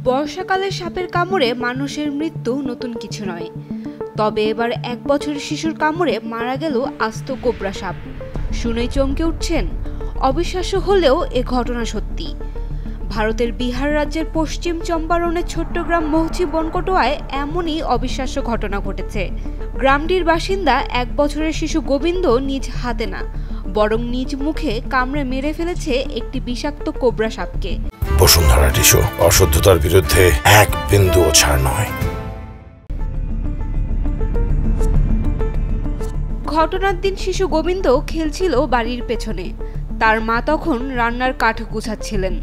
বর্ষাকালে সাপের কামড়ে মানুষের মৃত্যু নতুন কিছু নয়, তবে এবার 1 বছরের শিশুর কামড়ে মারা গেল আস্ত কোবরা সাপ। শুনেই চমকে উঠছেন? অবিশ্বাস্য হলেও এ ঘটনা সত্যি। ভারতের বিহার রাজ্যের পশ্চিম চম্পারণের ছোট্ট গ্রাম মৌচি বনকটোয়ায় এমনই অবিশ্বাস্য ঘটনা ঘটেছে। গ্রামটির বাসিন্দা 1 বছরের শিশু গোবিন্দ নিজ হাতে না, বরং নিজ মুখে কামড়ে মেরে ফেলেছে একটি বিষাক্ত কোবরা সাপকে। বসুন্ধরা টিস্যু, অশুদ্ধতার বিরুদ্ধে এক বিন্দুও ছাড় নয়। ঘটনার দিন শিশু গোবিন্দ খেলছিল বাড়ির পেছনে। তার মা তখন রান্নার কাঠ গুছাচ্ছিলেন।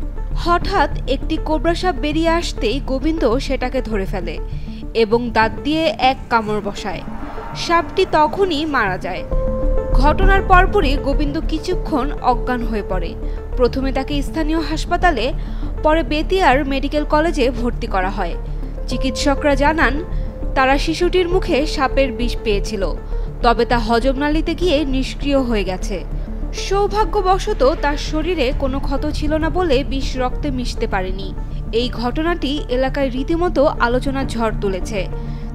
হঠাৎ একটি কোবরা সাপ বেরিয়ে আসতেই গোবিন্দ সেটাকে ধরে ফেলে এবং দাঁত দিয়ে এক কামড় বসায়। সাপটি তখনই মারা যায়। ঘটনার পরপরই গোবিন্দ কিছুক্ষণ অজ্ঞান হয়ে পড়ে। প্রথমে তাকে স্থানীয় হাসপাতালে, পরে বেতিয়ার মেডিকেল কলেজে ভর্তি করা হয়। চিকিৎসকরা জানান, তারা শিশুটির মুখে সাপের বিষ পেয়েছিল, তবে তা হজমনালীতে গিয়ে নিষ্ক্রিয় হয়ে গেছে। সৌভাগ্যবশত তার শরীরে কোনো ক্ষত ছিল না বলে বিষ রক্তে মিশতে পারেনি। এই ঘটনাটি এলাকায় রীতিমতো আলোচনার ঝড় তুলেছে।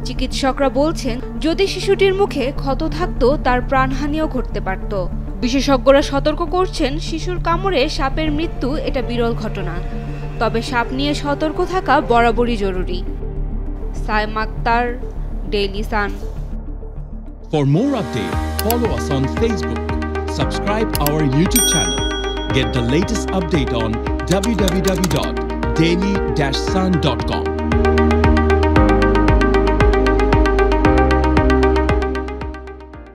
চিকিৎসকরা বলছেন, যদি শিশুটির মুখে ক্ষত থাকতো তার প্রাণহানিও ঘটতে পারত। বিশেষজ্ঞরা সতর্ক করছেন, শিশুর কামড়ে সাপের মৃত্যু এটা বিরল ঘটনা, তবে সাপ নিয়ে সতর্ক থাকা বরাবরই জরুরি। Saima Akter, Daily Sun. For more updates, follow us on Facebook, subscribe our YouTube channel, get the latest update on www.daily-sun.com.